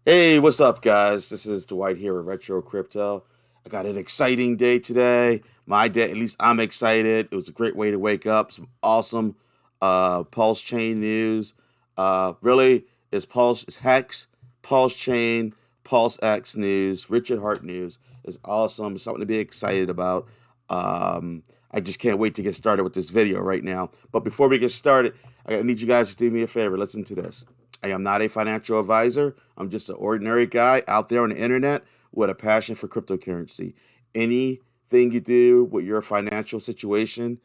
Hey, what's up, guys? This is Dwight here with Retro Crypto. I got an exciting day today. My day, at least I'm excited. It was a great way to wake up. Some awesome Pulsechain news. Really, it's HEX, Pulsechain, PulseX news, Richard Hart news. It's awesome. It's something to be excited about. I just can't wait to get started with this video right now. But before we get started, I need you guys to do me a favor. Listen to this. I am not a financial advisor. I'm just an ordinary guy out there on the internet with a passion for cryptocurrency. Anything you do with your financial situation,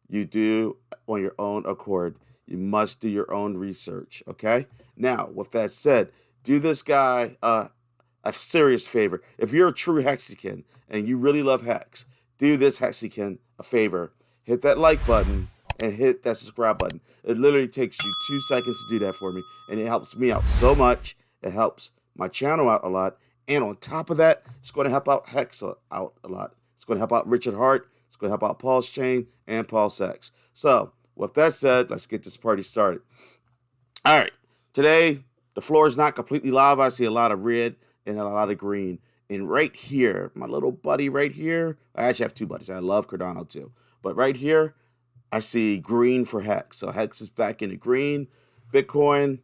you do on your own accord. You must do your own research, okay? Now, with that said, do this guy a serious favor. If you're a true Hexican and you really love Hex, do this Hexican a favor. Hit that like button and hit that subscribe button. It literally takes you 2 seconds to do that for me, and it helps me out so much. It helps my channel out a lot, and on top of that, it's going to help out Hex out a lot. It's going to help out Richard Hart. It's going to help out Pulsechain and PulseX. So, with that said, let's get this party started. All right, today the floor is not completely lava. I see a lot of red and a lot of green. And right here, my little buddy right here, I actually have two buddies. I love Cardano too. But right here, I see green for Hex. So Hex is back into green. Bitcoin,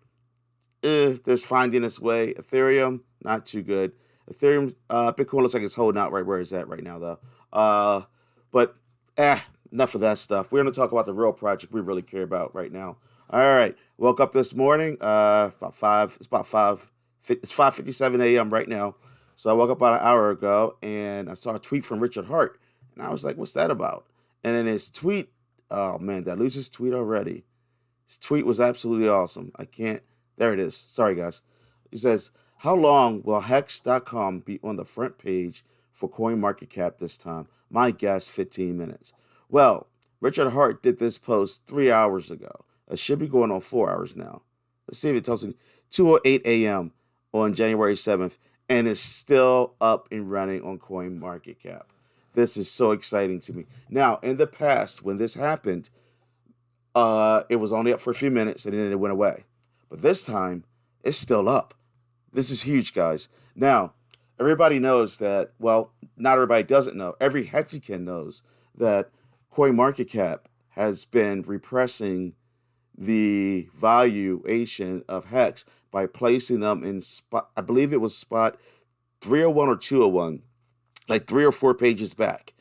there's finding its way. Ethereum, not too good. Ethereum, Bitcoin looks like it's holding out right where it's at right now, though. But enough of that stuff. We're going to talk about the real project we really care about right now. All right, woke up this morning. About five. It's about five. It's 5:57 a.m. right now. So I woke up about an hour ago, and I saw a tweet from Richard Hart, and I was like, "What's that about?" And then his tweet. Oh man, did I lose his tweet already? His tweet was absolutely awesome. I can't. There it is. Sorry, guys. He says, "How long will Hex.com be on the front page for CoinMarketCap this time? My guess, 15 minutes." Well, Richard Hart did this post 3 hours ago. It should be going on 4 hours now. Let's see if it tells me 2:08 a.m. on January 7th, and it's still up and running on CoinMarketCap. This is so exciting to me. Now, in the past, when this happened, it was only up for a few minutes and then it went away. But this time, it's still up. This is huge, guys. Now, everybody knows that, well, not everybody doesn't know. Every Hexican knows that CoinMarketCap has been repressing the valuation of Hex by placing them in spot, I believe it was spot 301 or 201, like 3 or 4 pages back,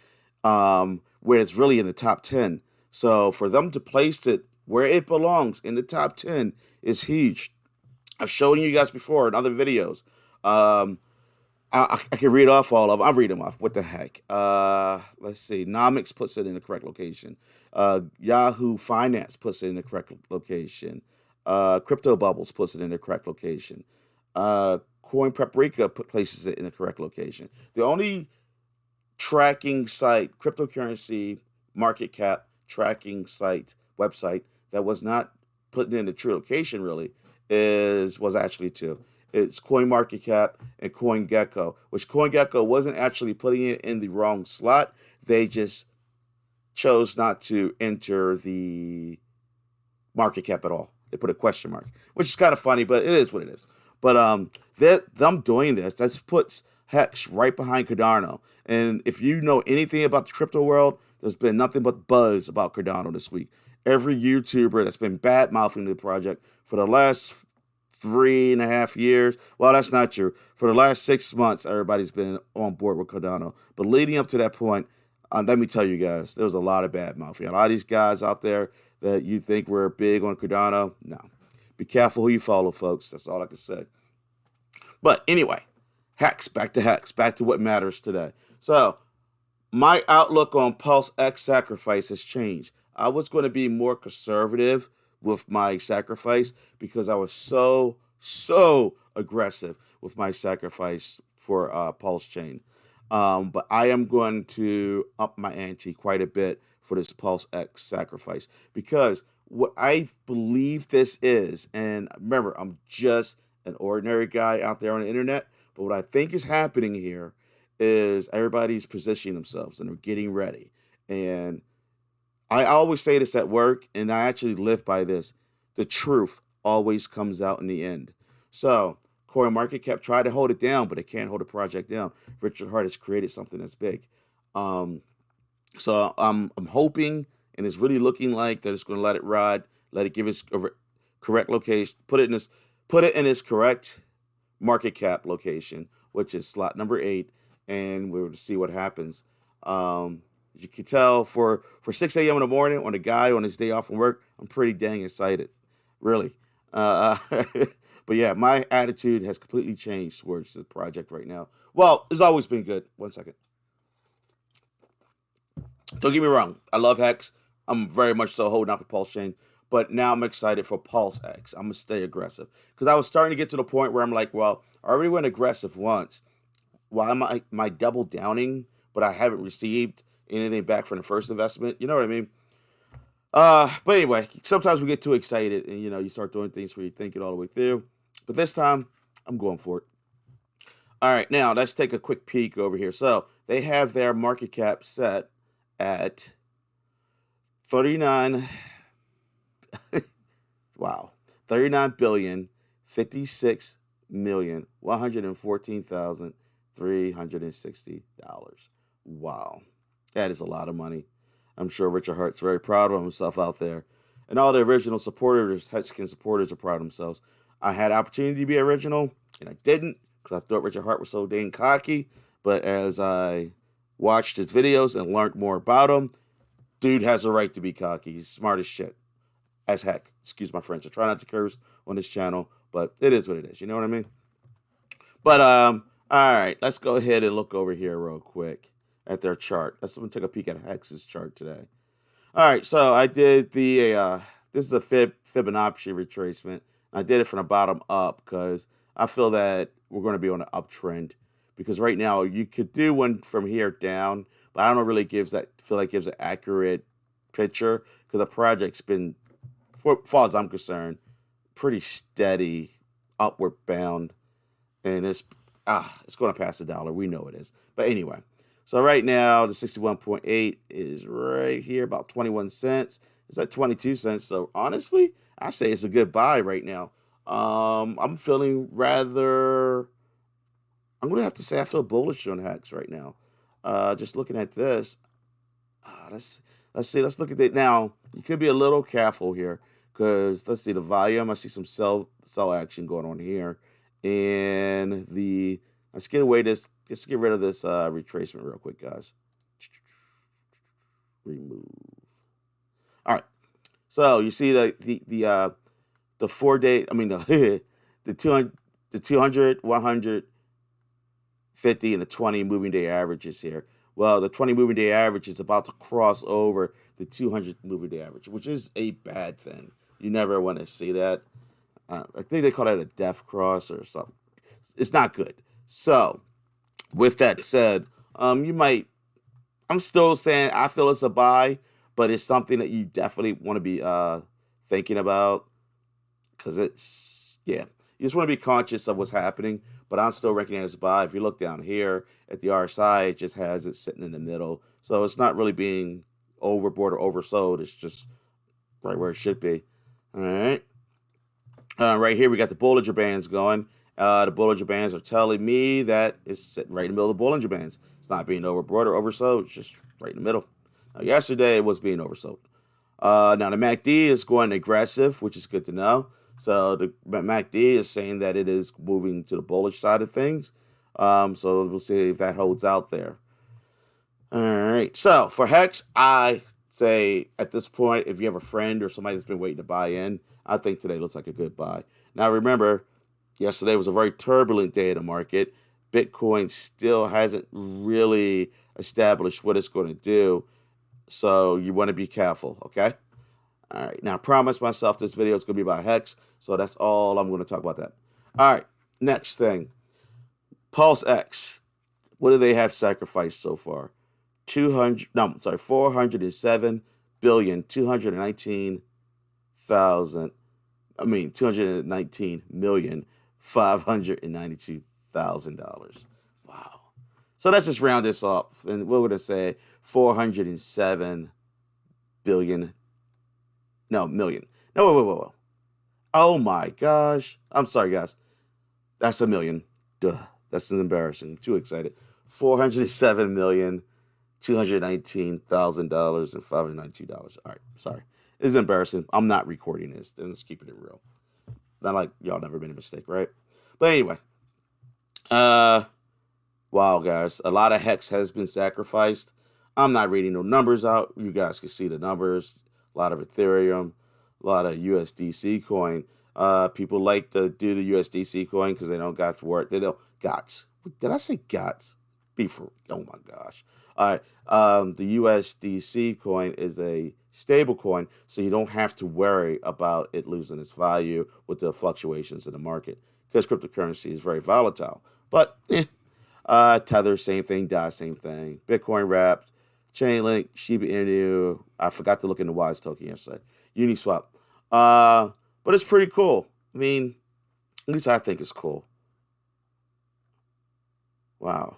where it's really in the top 10. So for them to place it where it belongs in the top 10 is huge. I've shown you guys before in other videos. I can read off all of them. I'll read them off. What the heck? Let's see. Nomics puts it in the correct location. Yahoo Finance puts it in the correct location. Crypto Bubbles puts it in the correct location. Coin Paprika places it in the correct location. The only tracking site, cryptocurrency market cap tracking site, website that was not put in the true location really was actually two. It's CoinMarketCap and CoinGecko, which CoinGecko wasn't actually putting it in the wrong slot. They just chose not to enter the market cap at all. They put a question mark, which is kind of funny, but it is what it is. But them doing this, that puts Hex right behind Cardano. And if you know anything about the crypto world, there's been nothing but buzz about Cardano this week. Every YouTuber that's been bad mouthing the project for the last 3.5 years. Well, that's not true. For the last 6 months, everybody's been on board with Cardano. But leading up to that point, let me tell you guys, there was a lot of bad mouthing. A lot of these guys out there that you think were big on Cardano, no. Be careful who you follow, folks. That's all I can say. But anyway, Hex, back to what matters today. So, my outlook on PulseX Sacrifice has changed. I was going to be more conservative with my sacrifice because I was so aggressive with my sacrifice for Pulsechain. But I am going to up my ante quite a bit for this PulseX Sacrifice because what I believe this is, and remember, I'm just an ordinary guy out there on the internet, but what I think is happening here is everybody's positioning themselves and they're getting ready. And I always say this at work, and I actually live by this. The truth always comes out in the end. So CoinMarketCap tried to hold it down, but they can't hold the project down. Richard Hart has created something that's big. So I'm hoping, and it's really looking like that it's going to let it ride, let it give its correct location, put it in its correct market cap location, which is slot number 8, and we'll see what happens. As you can tell, for 6 a.m. in the morning on a guy on his day off from work, I'm pretty dang excited, really. But yeah, my attitude has completely changed towards the project right now. Well, it's always been good. One second. Don't get me wrong. I love HEX. I'm very much so holding out for Pulsechain. But now I'm excited for PulseX. I'm going to stay aggressive. Because I was starting to get to the point where I'm like, well, I already went aggressive once. Why am I double downing, but I haven't received anything back from the first investment? You know what I mean? But anyway, sometimes we get too excited and, you start doing things where you think it all the way through. But this time, I'm going for it. All right, now let's take a quick peek over here. So they have their market cap set at 39. Wow. 39,056,114,360. Wow. That is a lot of money. I'm sure Richard Hart's very proud of himself out there. And all the original supporters, HEXkin supporters, are proud of themselves. I had opportunity to be original, and I didn't because I thought Richard Hart was so dang cocky. But as I watched his videos and learned more about him, dude has a right to be cocky. He's smart as shit. As heck. Excuse my French. I try not to curse on this channel, but it is what it is. You know what I mean? But, all right. Let's go ahead and look over here real quick at their chart. Let's take a peek at HEX's chart today. All right. So I did this is a Fibonacci retracement. I did it from the bottom up because I feel that we're going to be on an uptrend. Because right now you could do one from here down, but I don't really feel like gives an accurate picture because the project's been, as far as I'm concerned, pretty steady, upward bound, and it's going to pass $1. We know it is. But anyway, so right now the 61.8 is right here, about 21 cents. It's at 22 cents. So honestly, I say it's a good buy right now. I'm feeling rather. I'm going to have to say I feel bullish on HEX right now. Just looking at this, let's see. Let's look at it now. You could be a little careful here because let's see the volume. I see some sell action going on here, and let's get rid of this retracement real quick, guys. Remove. All right. So you see the 4-day. I mean the 200, 100. 50 and the 20 moving day averages here. Well, the 20 moving day average is about to cross over the 200 moving day average, which is a bad thing. You never want to see that. I think they call that a death cross or something. It's not good. So, with that said, I'm still saying I feel it's a buy, but it's something that you definitely want to be thinking about because you just want to be conscious of what's happening. But I'm still ranking it as a buy. If you look down here at the RSI, it just has it sitting in the middle. So it's not really being overbought or oversold. It's just right where it should be. All right. Right here, we got the Bollinger Bands going. The Bollinger Bands are telling me that it's sitting right in the middle of the Bollinger Bands. It's not being overbought or oversold. It's just right in the middle. Now, yesterday, it was being oversold. Now, the MACD is going aggressive, which is good to know. So the MACD is saying that it is moving to the bullish side of things. So we'll see if that holds out there. All right. So for HEX, I say at this point, if you have a friend or somebody that's been waiting to buy in, I think today looks like a good buy. Now remember, yesterday was a very turbulent day in the market. Bitcoin still hasn't really established what it's going to do. So you want to be careful, okay? All right, now I promised myself this video is going to be about HEX, so that's all I'm going to talk about that. All right, next thing. PulseX. What do they have sacrificed so far? 219,592,000. Wow. So let's just round this off, and we're going to say 407 billion. No, million. No, whoa. Oh my gosh. I'm sorry, guys. That's a million. Duh. That's embarrassing. Too excited. $407,219,000 and $592. All right, sorry. It's embarrassing. I'm not recording this. Then let's keep it real. Not like y'all never made a mistake, right? But anyway, uh, wow, guys, a lot of hex has been sacrificed. I'm not reading no numbers out. You guys can see the numbers. A lot of Ethereum, a lot of USDC coin. People like to do the USDC coin because they don't got to work. They don't got. Did I say got? Be for. Oh my gosh. All right. The USDC coin is a stable coin, so you don't have to worry about it losing its value with the fluctuations in the market because cryptocurrency is very volatile. But Tether, same thing. DAI, same thing. Bitcoin Wrapped, Chainlink, Shiba Inu. I forgot to look into Wise token yesterday. Uniswap. But it's pretty cool. I mean, at least I think it's cool. Wow.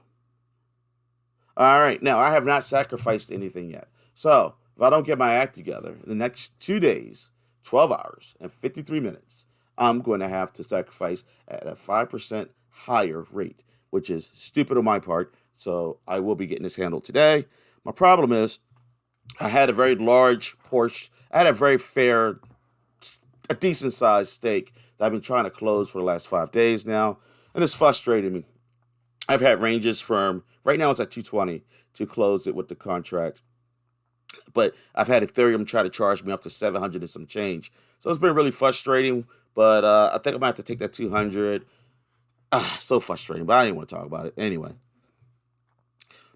All right. Now, I have not sacrificed anything yet. So, if I don't get my act together in the next 2 days, 12 hours, and 53 minutes, I'm going to have to sacrifice at a 5% higher rate, which is stupid on my part. So, I will be getting this handled today. My problem is I had a very large portion, I had a very fair, a decent sized stake that I've been trying to close for the last 5 days now, and it's frustrating me. I've had ranges from right now it's at 220 to close it with the contract, but I've had Ethereum try to charge me up to 700 and some change. So it's been really frustrating. But I think I'm gonna have to take that 200. So frustrating, but I didn't want to talk about it anyway.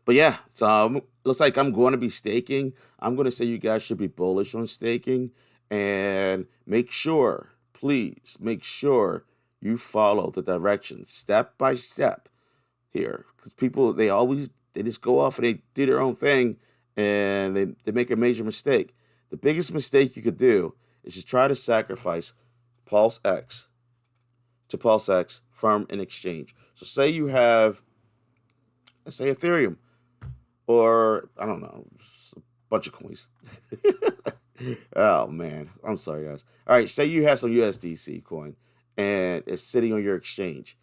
But yeah, so looks like I'm going to be staking. I'm going to say you guys should be bullish on staking and make sure, please make sure you follow the directions step by step here because people they just go off and they do their own thing and they make a major mistake. The biggest mistake you could do is just try to sacrifice PulseX to PulseX from an exchange. So say you have, let's say Ethereum or I don't know, a bunch of coins. Oh man, I'm sorry guys. All right, say you have some USDC coin and it's sitting on your exchange.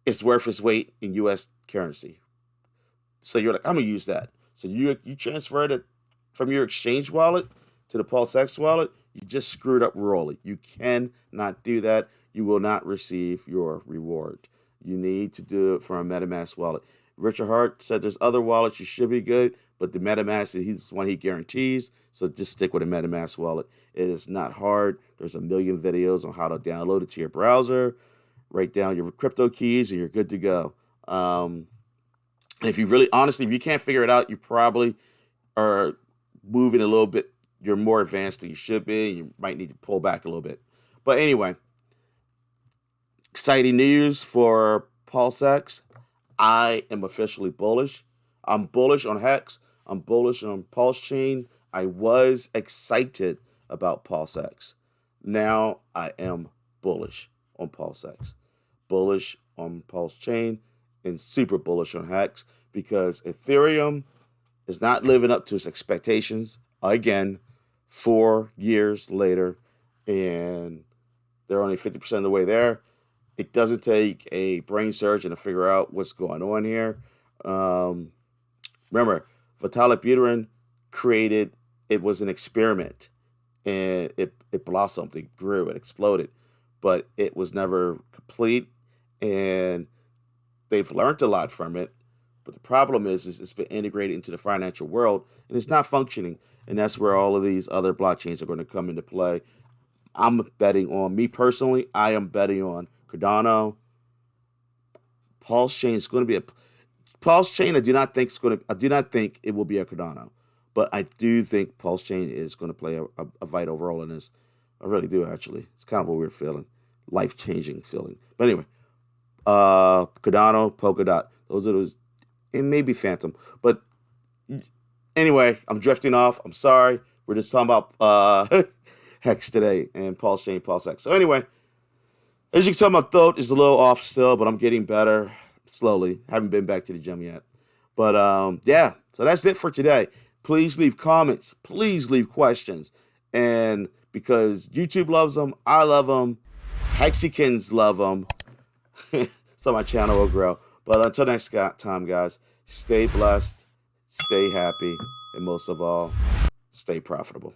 It's worth its weight in US currency. So you're like, I'm gonna use that. So you transferred it from your exchange wallet to the PulseX wallet. You just screwed up royally. You cannot do that. You will not receive your reward. You need to do it from a MetaMask wallet. Richard Hart said there's other wallets you should be good, but the MetaMask is one he guarantees. So just stick with a MetaMask wallet. It is not hard. There's a million videos on how to download it to your browser. Write down your crypto keys and you're good to go. If you really, honestly, if you can't figure it out, you probably are moving a little bit. You're more advanced than you should be. You might need to pull back a little bit. But anyway, exciting news for PulseX. I am officially bullish. I'm bullish on HEX. I'm bullish on Pulsechain. I was excited about PulseX. Now I am bullish on PulseX, bullish on Pulsechain, and super bullish on HEX because Ethereum is not living up to its expectations again 4 years later, and they're only 50% of the way there. It doesn't take a brain surgeon to figure out what's going on here. Remember, Vitalik Buterin created, it was an experiment, and it blossomed, it grew, it exploded, but it was never complete, and they've learned a lot from it. But the problem is it's been integrated into the financial world, and it's not functioning, and that's where all of these other blockchains are going to come into play. I'm betting on, me personally, I am betting on Cardano. Pulsechain is going to be a Pulsechain. I do not think it will be a Cardano, but I do think Pulsechain is going to play a vital role in this. I really do actually. It's kind of a weird feeling, life changing feeling. But anyway, Cardano, Polkadot, those are those, and maybe Phantom. But anyway, I'm drifting off. I'm sorry. We're just talking about HEX today and Pulsechain, PulseX. So anyway, as you can tell, my throat is a little off still, but I'm getting better slowly. Haven't been back to the gym yet. But yeah, so that's it for today. Please leave comments. Please leave questions. And because YouTube loves them, I love them, Hexicans love them. so my channel will grow. But until next time, guys, stay blessed, stay happy, and most of all, stay profitable.